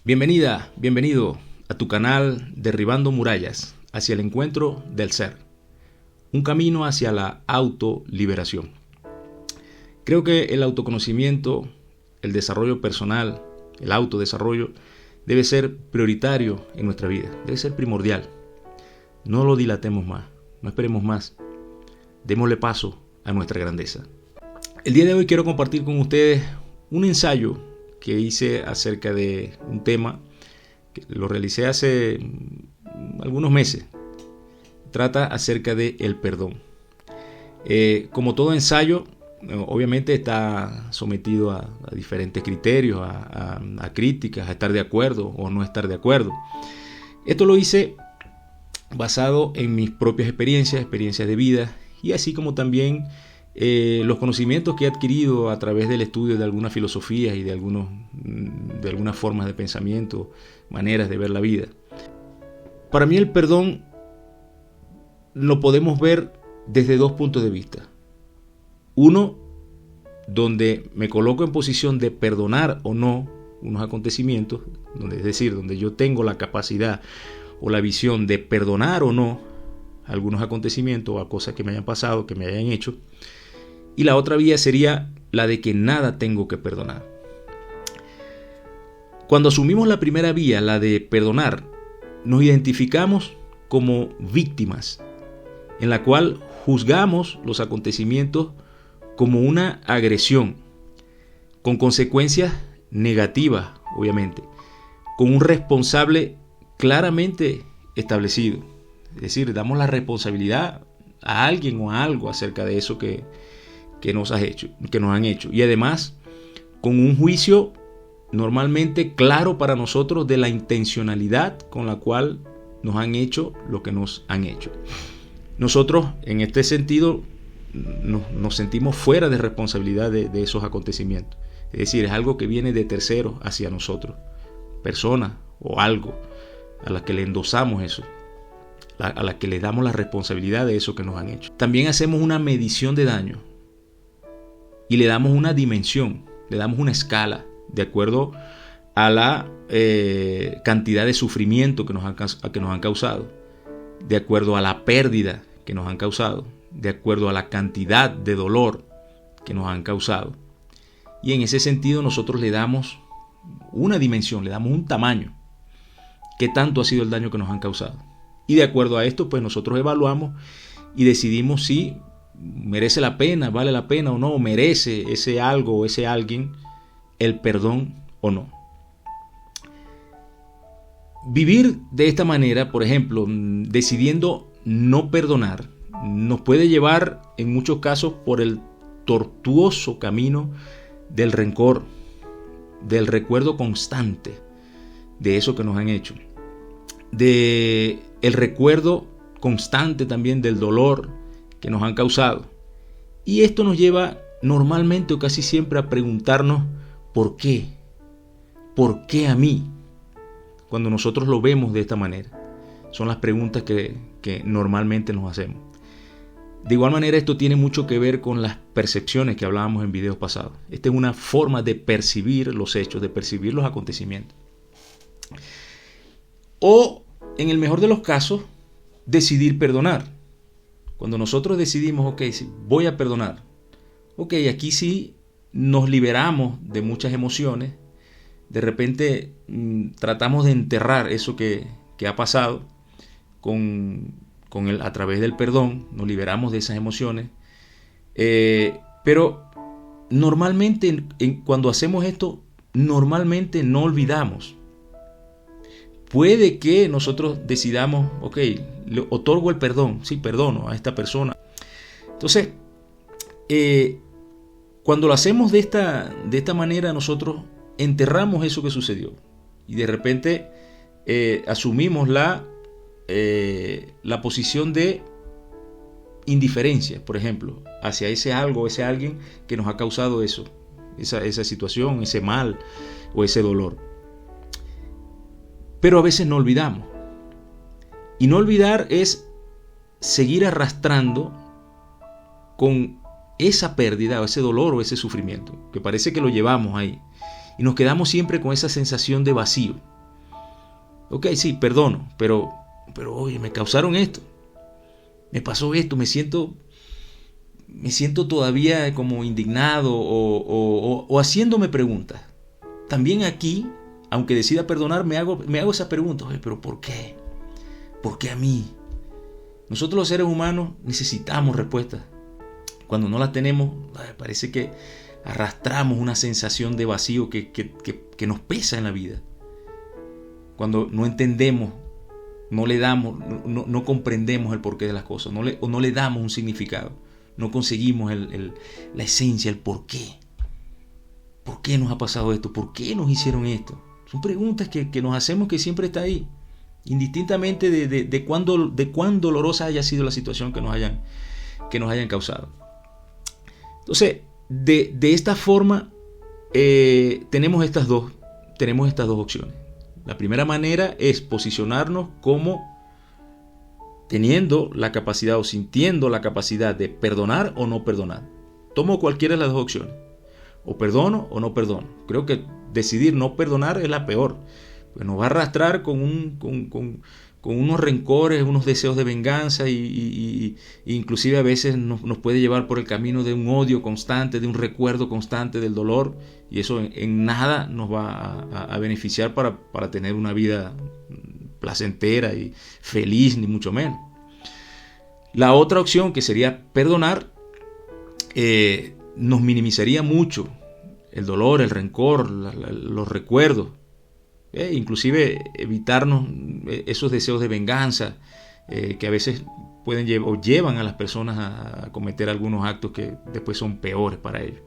Bienvenida, bienvenido a tu canal Derribando Murallas hacia el encuentro del ser. Un camino hacia la autoliberación. Creo que el autoconocimiento, el desarrollo personal, el autodesarrollo debe ser prioritario en nuestra vida, debe ser primordial. No lo dilatemos más, no esperemos más. Démosle paso a nuestra grandeza. El día de hoy quiero compartir con ustedes un ensayo que hice acerca de un tema que lo realicé hace algunos meses. Trata acerca de el perdón. Como todo ensayo, obviamente está sometido a diferentes criterios, a críticas, a estar de acuerdo o no estar de acuerdo. Esto lo hice basado en mis propias experiencias de vida, y así como también los conocimientos que he adquirido a través del estudio de algunas filosofías y de algunas formas de pensamiento, maneras de ver la vida. Para mí el perdón lo podemos ver desde dos puntos de vista. Uno, donde me coloco en posición de perdonar o no unos acontecimientos, donde yo tengo la capacidad o la visión de perdonar o no algunos acontecimientos o a cosas que me hayan pasado, que me hayan hecho. Y la otra vía sería la de que nada tengo que perdonar. Cuando asumimos la primera vía, la de perdonar, nos identificamos como víctimas, en la cual juzgamos los acontecimientos como una agresión, con consecuencias negativas, obviamente, con un responsable claramente establecido. Es decir, damos la responsabilidad a alguien o a algo acerca de eso que nos han hecho. Y además, con un juicio normalmente claro para nosotros de la intencionalidad con la cual nos han hecho lo que nos han hecho. Nosotros, en este sentido, nos sentimos fuera de responsabilidad de esos acontecimientos. Es decir, es algo que viene de terceros hacia nosotros, personas o algo a las que le endosamos eso, a las que le damos la responsabilidad de eso que nos han hecho. También hacemos una medición de daño y le damos una dimensión, le damos una escala de acuerdo a la cantidad de sufrimiento que nos han causado, de acuerdo a la pérdida que nos han causado, de acuerdo a la cantidad de dolor que nos han causado. Y en ese sentido nosotros le damos una dimensión, le damos un tamaño. ¿Qué tanto ha sido el daño que nos han causado? Y de acuerdo a esto, pues nosotros evaluamos y decidimos si merece la pena, vale la pena o no, merece ese algo o ese alguien el perdón o no. Vivir de esta manera, por ejemplo, decidiendo no perdonar, nos puede llevar en muchos casos por el tortuoso camino del rencor, del recuerdo constante de eso que nos han hecho, de el recuerdo constante también del dolor que nos han causado. Y esto nos lleva normalmente o casi siempre a preguntarnos ¿por qué? ¿Por qué a mí? Cuando nosotros lo vemos de esta manera. Son las preguntas que normalmente nos hacemos. De igual manera, esto tiene mucho que ver con las percepciones que hablábamos en videos pasados. Esta es una forma de percibir los hechos, de percibir los acontecimientos. O, en el mejor de los casos, decidir perdonar. Cuando nosotros decidimos, ok, sí, voy a perdonar. Ok, aquí sí nos liberamos de muchas emociones. De repente tratamos de enterrar eso que ha pasado a través del perdón. Nos liberamos de esas emociones. Pero normalmente cuando hacemos esto, normalmente no olvidamos. Puede que nosotros decidamos, ok, le otorgo el perdón, sí, perdono a esta persona. Entonces, cuando lo hacemos de esta manera, nosotros enterramos eso que sucedió. Y de repente asumimos la posición de indiferencia, por ejemplo, hacia ese algo, ese alguien que nos ha causado eso, esa situación, ese mal o ese dolor. Pero a veces no olvidamos. Y no olvidar es seguir arrastrando con esa pérdida o ese dolor o ese sufrimiento, que parece que lo llevamos ahí. Y nos quedamos siempre con esa sensación de vacío. Ok, sí, perdono, pero oye, me causaron esto, me pasó esto, me siento todavía como indignado o haciéndome preguntas. También aquí, aunque decida perdonar, me hago esas preguntas. Oye, pero ¿por qué? ¿Por qué a mí? Nosotros los seres humanos necesitamos respuestas. Cuando no las tenemos, parece que arrastramos una sensación de vacío que nos pesa en la vida. Cuando no entendemos, no comprendemos el porqué de las cosas, no le damos un significado, no conseguimos la esencia, el porqué. ¿Por qué nos ha pasado esto? ¿Por qué nos hicieron esto? Son preguntas que nos hacemos, que siempre está ahí, indistintamente de cuán dolorosa haya sido la situación que nos hayan causado. Entonces, de esta forma, tenemos estas dos opciones. La primera manera es posicionarnos como teniendo la capacidad o sintiendo la capacidad de perdonar o no perdonar. Tomo cualquiera de las dos opciones. O perdono o no perdono. Creo que decidir no perdonar es la peor. Pues nos va a arrastrar con unos rencores, unos deseos de venganza y inclusive a veces nos puede llevar por el camino de un odio constante, de un recuerdo constante del dolor, y eso en nada nos va a beneficiar para tener una vida placentera y feliz, ni mucho menos. La otra opción, que sería perdonar, nos minimizaría mucho el dolor, el rencor, los recuerdos. Inclusive evitarnos esos deseos de venganza que a veces llevan a las personas a cometer algunos actos que después son peores para ellos.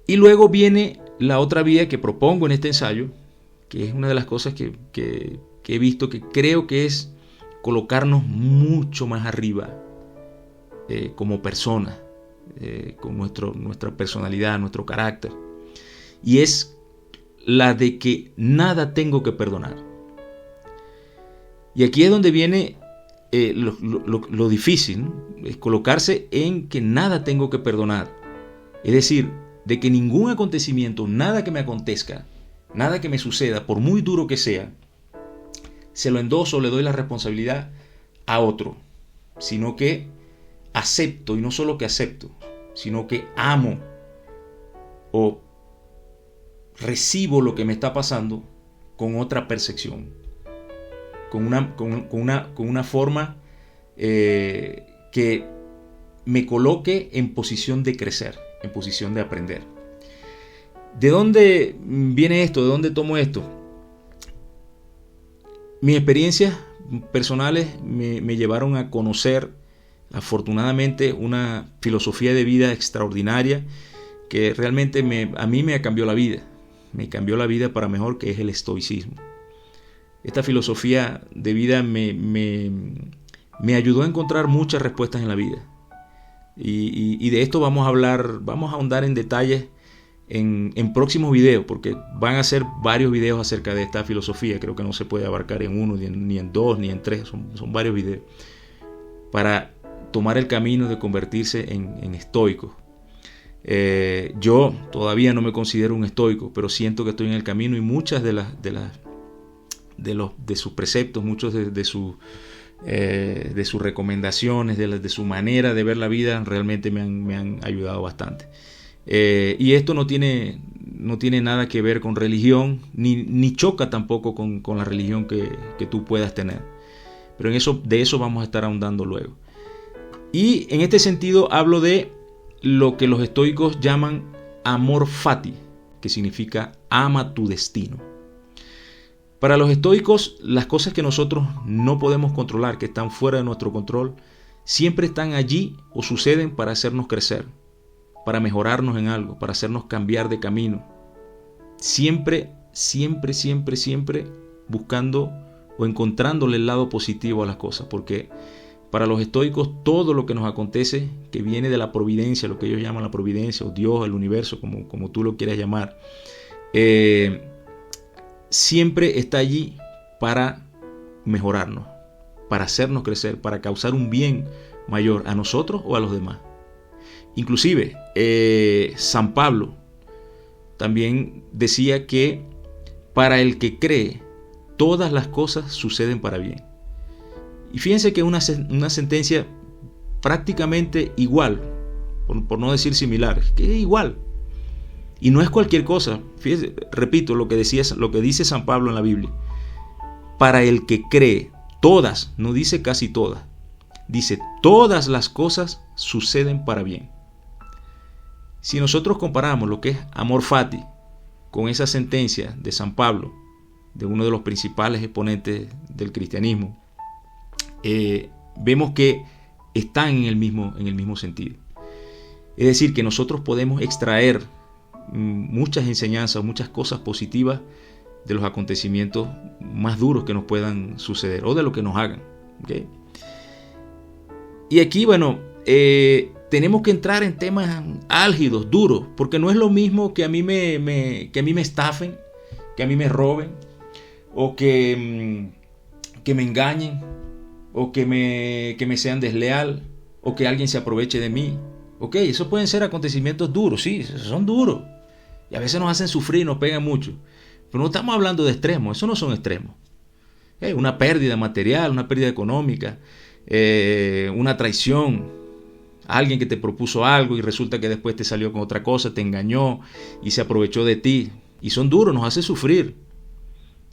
Y luego viene la otra vía que propongo en este ensayo, que es una de las cosas que he visto, que creo que es colocarnos mucho más arriba como personas, con nuestra personalidad, nuestro carácter, y es la de que nada tengo que perdonar. Y aquí es donde viene lo difícil, ¿no? Es colocarse en que nada tengo que perdonar. Es decir, de que ningún acontecimiento, nada que me acontezca, nada que me suceda, por muy duro que sea, se lo endoso, le doy la responsabilidad a otro, sino que acepto, y no solo que acepto, sino que amo o recibo lo que me está pasando con otra percepción, con una forma que me coloque en posición de crecer, en posición de aprender. ¿De dónde viene esto? ¿De dónde tomo esto? Mis experiencias personales me llevaron a conocer, afortunadamente, una filosofía de vida extraordinaria que realmente a mí me cambió la vida. Me cambió la vida para mejor, que es el estoicismo. Esta filosofía de vida me ayudó a encontrar muchas respuestas en la vida. Y de esto vamos a ahondar en detalles en próximos videos, porque van a ser varios videos acerca de esta filosofía. Creo que no se puede abarcar en uno, ni en dos, ni en tres. Son varios videos para tomar el camino de convertirse en estoicos. Yo todavía no me considero un estoico, pero siento que estoy en el camino, y muchas de sus preceptos, muchos de sus recomendaciones, de su manera de ver la vida, realmente me han ayudado bastante. Y esto no tiene nada que ver con religión, ni choca tampoco con la religión que tú puedas tener. Pero de eso vamos a estar ahondando luego. Y en este sentido hablo de lo que los estoicos llaman amor fati, que significa ama tu destino. Para los estoicos, las cosas que nosotros no podemos controlar, que están fuera de nuestro control, siempre están allí o suceden para hacernos crecer, para mejorarnos en algo, para hacernos cambiar de camino. Siempre buscando o encontrándole el lado positivo a las cosas, porque para los estoicos todo lo que nos acontece, que viene de la providencia, lo que ellos llaman la providencia, o Dios, el universo, como tú lo quieras llamar, siempre está allí para mejorarnos, para hacernos crecer, para causar un bien mayor a nosotros o a los demás. Inclusive San Pablo también decía que para el que cree, todas las cosas suceden para bien. Y fíjense que es una sentencia prácticamente igual, por no decir similar, que es igual. Y no es cualquier cosa. Fíjense, repito lo que dice San Pablo en la Biblia. Para el que cree, todas, no dice casi todas, dice todas las cosas suceden para bien. Si nosotros comparamos lo que es amor fati con esa sentencia de San Pablo, de uno de los principales exponentes del cristianismo, vemos que están en el mismo sentido. Es decir, que nosotros podemos extraer muchas enseñanzas, muchas cosas positivas de los acontecimientos más duros que nos puedan suceder o de lo que nos hagan. ¿Okay? Y aquí, bueno, tenemos que entrar en temas álgidos, duros, porque no es lo mismo que a mí me estafen, que a mí me roben, o que me engañen, o que me sean desleal, o que alguien se aproveche de mí. Ok, esos pueden ser acontecimientos duros, sí, son duros. Y a veces nos hacen sufrir, nos pegan mucho. Pero no estamos hablando de extremos, eso no son extremos. Una pérdida material, una pérdida económica, una traición, alguien que te propuso algo y resulta que después te salió con otra cosa, te engañó y se aprovechó de ti. Y son duros, nos hace sufrir,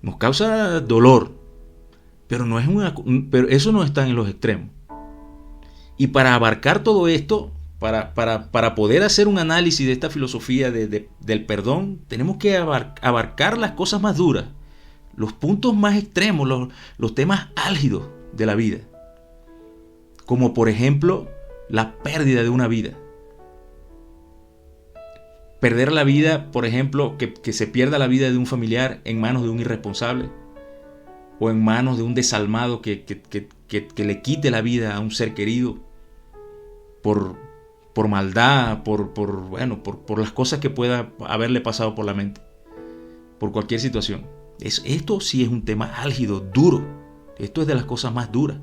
nos causa dolor. Pero eso no está en los extremos. Y para abarcar todo esto, para poder hacer un análisis de esta filosofía del perdón, tenemos que abarcar las cosas más duras, los puntos más extremos, los temas álgidos de la vida. Como por ejemplo, la pérdida de una vida. Perder la vida, por ejemplo, que se pierda la vida de un familiar en manos de un irresponsable o en manos de un desalmado que le quite la vida a un ser querido por maldad, por las cosas que pueda haberle pasado por la mente, por cualquier situación. Esto sí es un tema álgido, duro. Esto es de las cosas más duras.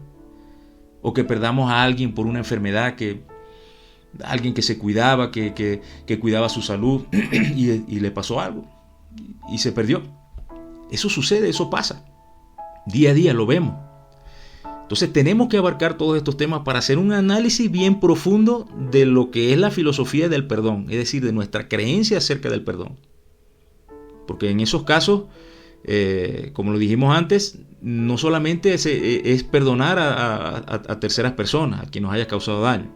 O que perdamos a alguien por una enfermedad, alguien que se cuidaba, que cuidaba su salud y le pasó algo y se perdió. Eso sucede, eso pasa. Día a día lo vemos. Entonces tenemos que abarcar todos estos temas para hacer un análisis bien profundo de lo que es la filosofía del perdón, es decir, de nuestra creencia acerca del perdón. Porque en esos casos, como lo dijimos antes, no solamente es perdonar a terceras personas, a quien nos haya causado daño.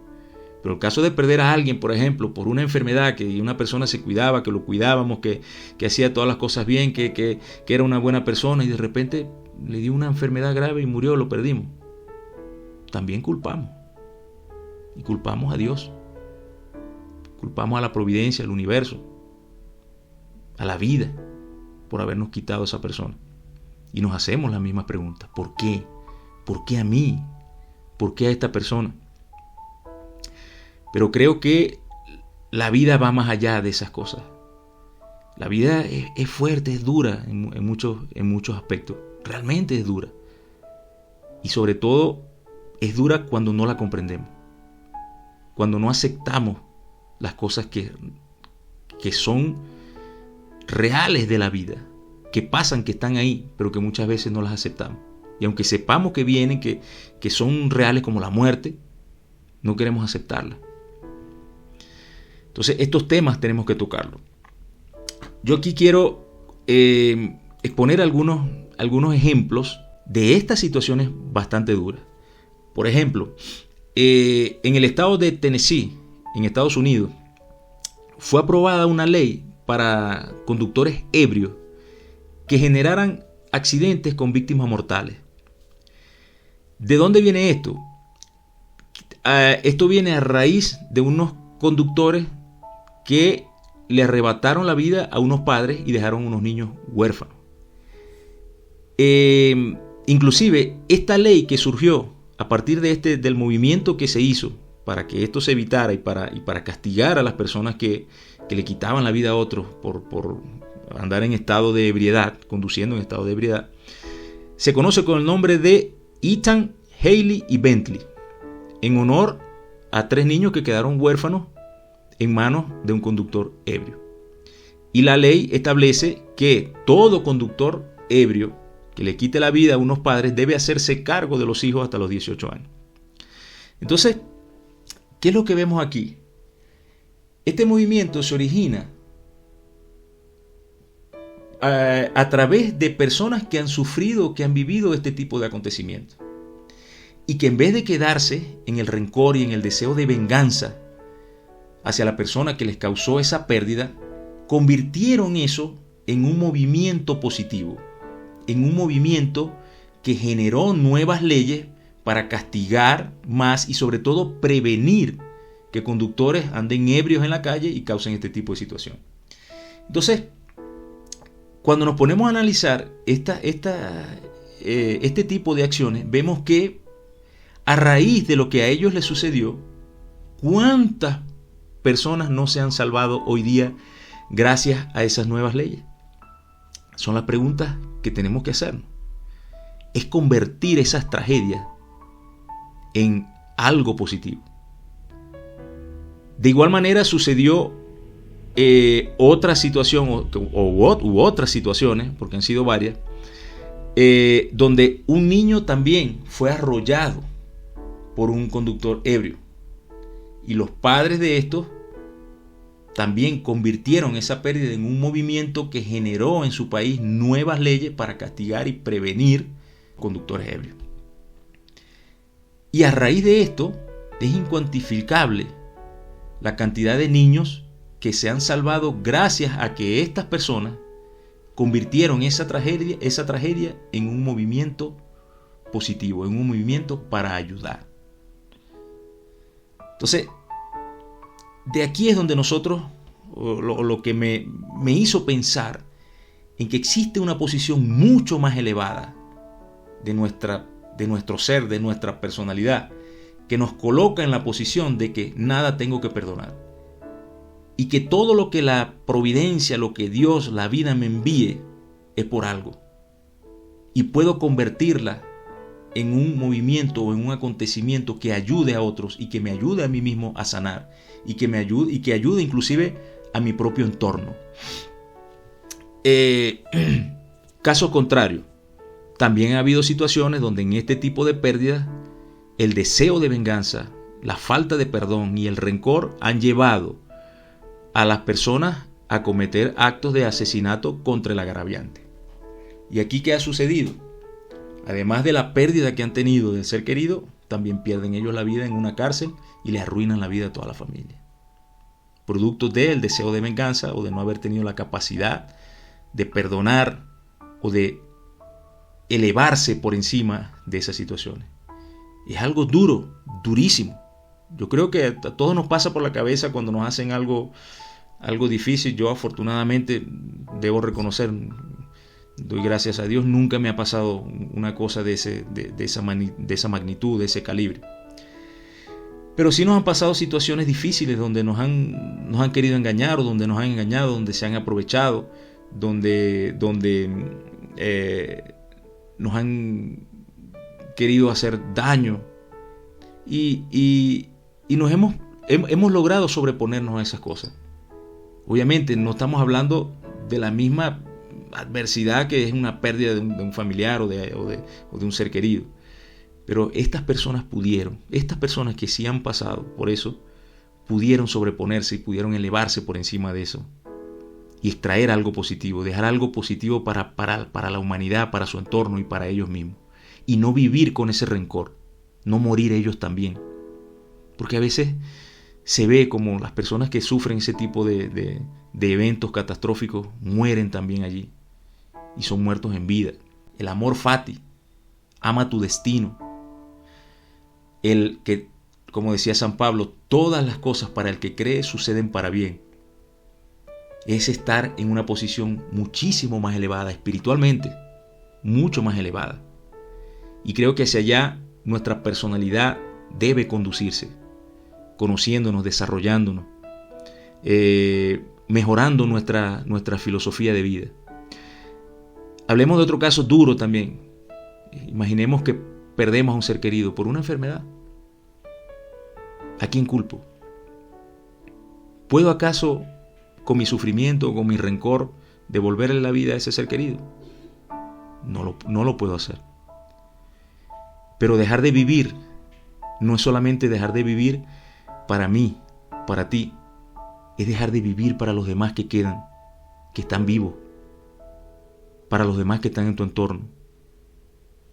Pero el caso de perder a alguien, por ejemplo, por una enfermedad, que una persona se cuidaba, que lo cuidábamos, que hacía todas las cosas bien, que era una buena persona y de repente le dio una enfermedad grave y murió, lo perdimos. También culpamos. Y culpamos a Dios. Culpamos a la providencia, al universo, a la vida, por habernos quitado a esa persona. Y nos hacemos las mismas preguntas. ¿Por qué? ¿Por qué a mí? ¿Por qué a esta persona? Pero creo que la vida va más allá de esas cosas. La vida es fuerte, es dura en muchos aspectos. Realmente es dura. Y sobre todo es dura cuando no la comprendemos. Cuando no aceptamos las cosas que son reales de la vida, que pasan, que están ahí, pero que muchas veces no las aceptamos. Y aunque sepamos que vienen, que son reales como la muerte, no queremos aceptarlas. Entonces estos temas tenemos que tocarlos. Yo aquí quiero exponer algunos ejemplos de estas situaciones bastante duras. Por ejemplo, en el estado de Tennessee, en Estados Unidos, fue aprobada una ley para conductores ebrios que generaran accidentes con víctimas mortales. ¿De dónde viene esto? Esto viene a raíz de unos conductores que le arrebataron la vida a unos padres y dejaron unos niños huérfanos. Inclusive esta ley que surgió a partir del movimiento que se hizo para que esto se evitara y para castigar a las personas que le quitaban la vida a otros por andar en estado de ebriedad, conduciendo en estado de ebriedad, se conoce con el nombre de Ethan, Haley y Bentley, en honor a 3 niños que quedaron huérfanos en manos de un conductor ebrio. Y la ley establece que todo conductor ebrio que le quite la vida a unos padres debe hacerse cargo de los hijos hasta los 18 años. Entonces, ¿qué es lo que vemos aquí? Este movimiento se origina a través de personas que han sufrido, que han vivido este tipo de acontecimientos. Y que en vez de quedarse en el rencor y en el deseo de venganza hacia la persona que les causó esa pérdida, convirtieron eso en un movimiento positivo, en un movimiento que generó nuevas leyes para castigar más y sobre todo prevenir que conductores anden ebrios en la calle y causen este tipo de situación. Entonces, cuando nos ponemos a analizar este tipo de acciones, vemos que a raíz de lo que a ellos les sucedió, ¿cuántas personas no se han salvado hoy día gracias a esas nuevas leyes? Son las preguntas que tenemos que hacernos. Es convertir esas tragedias en algo positivo. De igual manera sucedió otra situación u otras situaciones, porque han sido varias, donde un niño también fue arrollado por un conductor ebrio. Y los padres de estos también convirtieron esa pérdida en un movimiento que generó en su país nuevas leyes para castigar y prevenir conductores ebrios. Y a raíz de esto es incuantificable la cantidad de niños que se han salvado gracias a que estas personas convirtieron esa tragedia en un movimiento positivo, en un movimiento para ayudar. Entonces, de aquí es donde nosotros, lo que me hizo pensar en que existe una posición mucho más elevada de nuestro ser, de nuestra personalidad, que nos coloca en la posición de que nada tengo que perdonar. Y que todo lo que la providencia, lo que Dios, la vida me envíe, es por algo. Y puedo convertirla en un movimiento o en un acontecimiento que ayude a otros y que me ayude a mí mismo a sanar y que ayude inclusive a mi propio entorno. Caso contrario, también ha habido situaciones donde en este tipo de pérdidas el deseo de venganza, la falta de perdón y el rencor han llevado a las personas a cometer actos de asesinato contra el agraviante. ¿Y aquí qué ha sucedido? Además de la pérdida que han tenido del ser querido, también pierden ellos la vida en una cárcel y les arruinan la vida a toda la familia. Producto del deseo de venganza o de no haber tenido la capacidad de perdonar o de elevarse por encima de esas situaciones. Es algo duro, durísimo. Yo creo que a todos nos pasa por la cabeza cuando nos hacen algo difícil. Yo afortunadamente debo reconocer, doy gracias a Dios, nunca me ha pasado una cosa de esa magnitud, de ese calibre. Pero sí nos han pasado situaciones difíciles donde nos han querido engañar o donde nos han engañado, donde se han aprovechado, donde nos han querido hacer daño y nos hemos logrado sobreponernos a esas cosas. Obviamente no estamos hablando de la misma adversidad que es una pérdida de un familiar o de un ser querido, pero estas personas que sí han pasado por eso, pudieron sobreponerse y pudieron elevarse por encima de eso y extraer algo positivo, dejar algo positivo para la humanidad, para su entorno y para ellos mismos, y no vivir con ese rencor, no morir ellos también, porque a veces se ve como las personas que sufren ese tipo de eventos catastróficos mueren también allí y son muertos en vida. El amor fati, ama tu destino. El que, como decía San Pablo, todas las cosas para el que cree suceden para bien. Es estar en una posición muchísimo más elevada espiritualmente, mucho más elevada. Y creo que hacia allá nuestra personalidad debe conducirse, conociéndonos, desarrollándonos, mejorando nuestra filosofía de vida. Hablemos de otro caso duro también. Imaginemos que perdemos a un ser querido por una enfermedad. ¿A quién culpo? ¿Puedo acaso, con mi sufrimiento o con mi rencor, devolverle la vida a ese ser querido? no lo puedo hacer. Pero dejar de vivir no es solamente dejar de vivir para mí, para ti, es dejar de vivir para los demás que quedan, que están vivos, para los demás que están en tu entorno.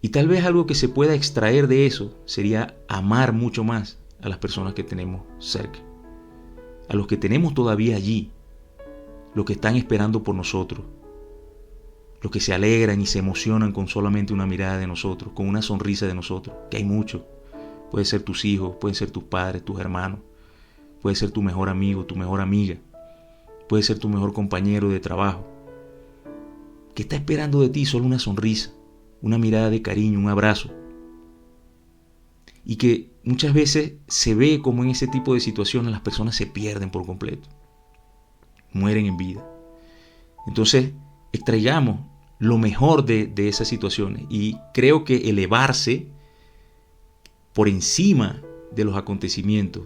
Y tal vez algo que se pueda extraer de eso sería amar mucho más a las personas que tenemos cerca, a los que tenemos todavía allí, los que están esperando por nosotros, los que se alegran y se emocionan con solamente una mirada de nosotros, con una sonrisa de nosotros, que hay muchos. Puede ser tus hijos, pueden ser tus padres, tus hermanos, puede ser tu mejor amigo, tu mejor amiga, puede ser tu mejor compañero de trabajo, que está esperando de ti solo una sonrisa, una mirada de cariño, un abrazo. Y que muchas veces se ve como en ese tipo de situaciones las personas se pierden por completo, mueren en vida. Entonces, extraigamos lo mejor de esas situaciones, y creo que elevarse por encima de los acontecimientos,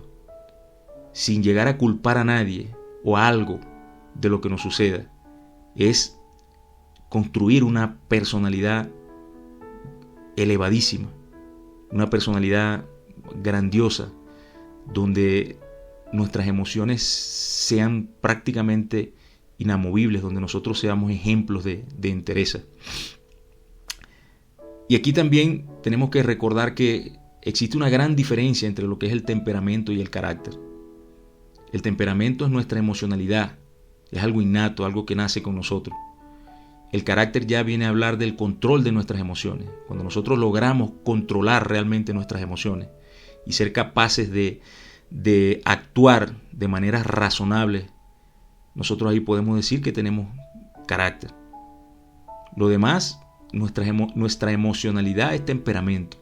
sin llegar a culpar a nadie o a algo de lo que nos suceda, es construir una personalidad elevadísima, una personalidad grandiosa, donde nuestras emociones sean prácticamente inamovibles, donde nosotros seamos ejemplos de entereza. Y aquí también tenemos que recordar que existe una gran diferencia entre lo que es el temperamento y el carácter. El temperamento es nuestra emocionalidad, es algo innato, algo que nace con nosotros. El carácter ya viene a hablar del control de nuestras emociones. Cuando nosotros logramos controlar realmente nuestras emociones y ser capaces de actuar de manera razonable, nosotros ahí podemos decir que tenemos carácter. Lo demás, nuestra emocionalidad es temperamento.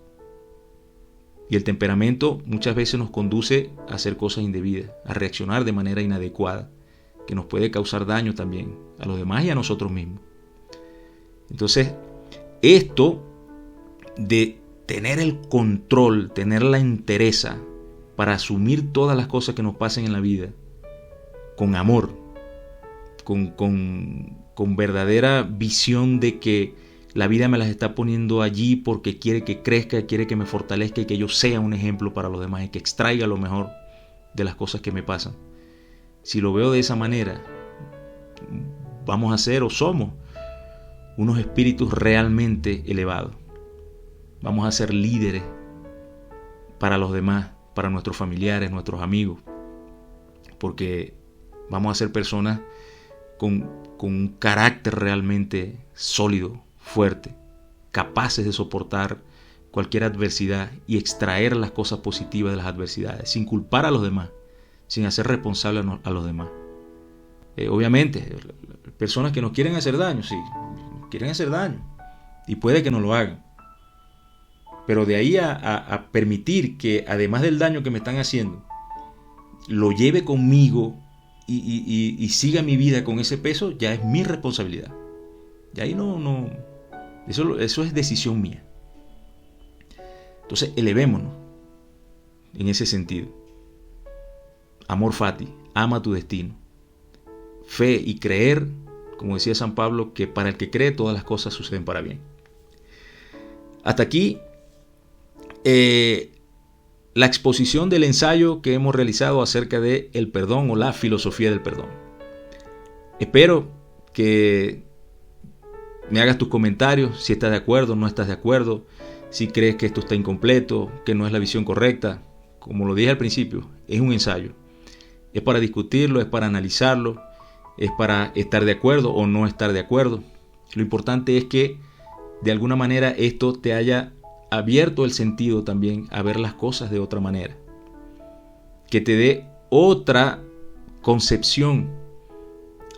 Y el temperamento muchas veces nos conduce a hacer cosas indebidas, a reaccionar de manera inadecuada, que nos puede causar daño también a los demás y a nosotros mismos. Entonces, esto de tener el control, tener la entereza para asumir todas las cosas que nos pasen en la vida, con amor, con verdadera visión de que la vida me las está poniendo allí porque quiere que crezca, quiere que me fortalezca y que yo sea un ejemplo para los demás y que extraiga lo mejor de las cosas que me pasan. Si lo veo de esa manera, vamos a ser o somos unos espíritus realmente elevados. Vamos a ser líderes para los demás, para nuestros familiares, nuestros amigos, porque vamos a ser personas con un carácter realmente sólido, fuerte, capaces de soportar cualquier adversidad y extraer las cosas positivas de las adversidades, sin culpar a los demás, sin hacer responsable a los demás. Obviamente, personas que nos quieren hacer daño, sí, quieren hacer daño, y puede que no lo hagan. Pero de ahí a permitir que, además del daño que me están haciendo, lo lleve conmigo y siga mi vida con ese peso, ya es mi responsabilidad. Y ahí no, eso es decisión mía. Entonces, elevémonos en ese sentido. Amor fati, ama tu destino. Fe y creer, como decía San Pablo, que para el que cree todas las cosas suceden para bien. Hasta aquí la exposición del ensayo que hemos realizado acerca de el perdón o la filosofía del perdón. Espero que me hagas tus comentarios, si estás de acuerdo, no estás de acuerdo, si crees que esto está incompleto, que no es la visión correcta. Como lo dije al principio, es un ensayo. Es para discutirlo, es para analizarlo, es para estar de acuerdo o no estar de acuerdo. Lo importante es que de alguna manera esto te haya abierto el sentido también a ver las cosas de otra manera, que te dé otra concepción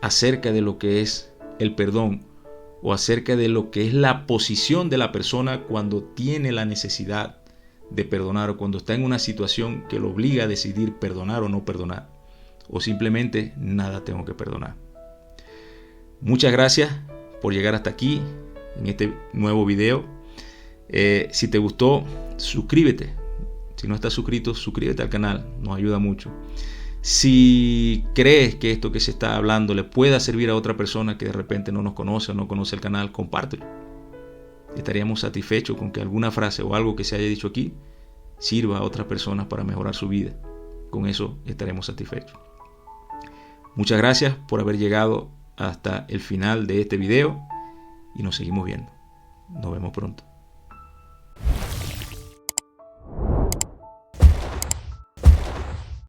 acerca de lo que es el perdón o acerca de lo que es la posición de la persona cuando tiene la necesidad de perdonar o cuando está en una situación que lo obliga a decidir perdonar o no perdonar, o simplemente nada tengo que perdonar. Muchas gracias por llegar hasta aquí en este nuevo video. Si te gustó, suscríbete. Si no estás suscrito, suscríbete al canal, nos ayuda mucho. Si crees que esto que se está hablando le pueda servir a otra persona que de repente no nos conoce o no conoce el canal, compártelo. estaríamos satisfechos con que alguna frase o algo que se haya dicho aquí sirva a otras personas para mejorar su vida. Con eso estaremos satisfechos. Muchas gracias por haber llegado hasta el final de este video y nos seguimos viendo. Nos vemos pronto.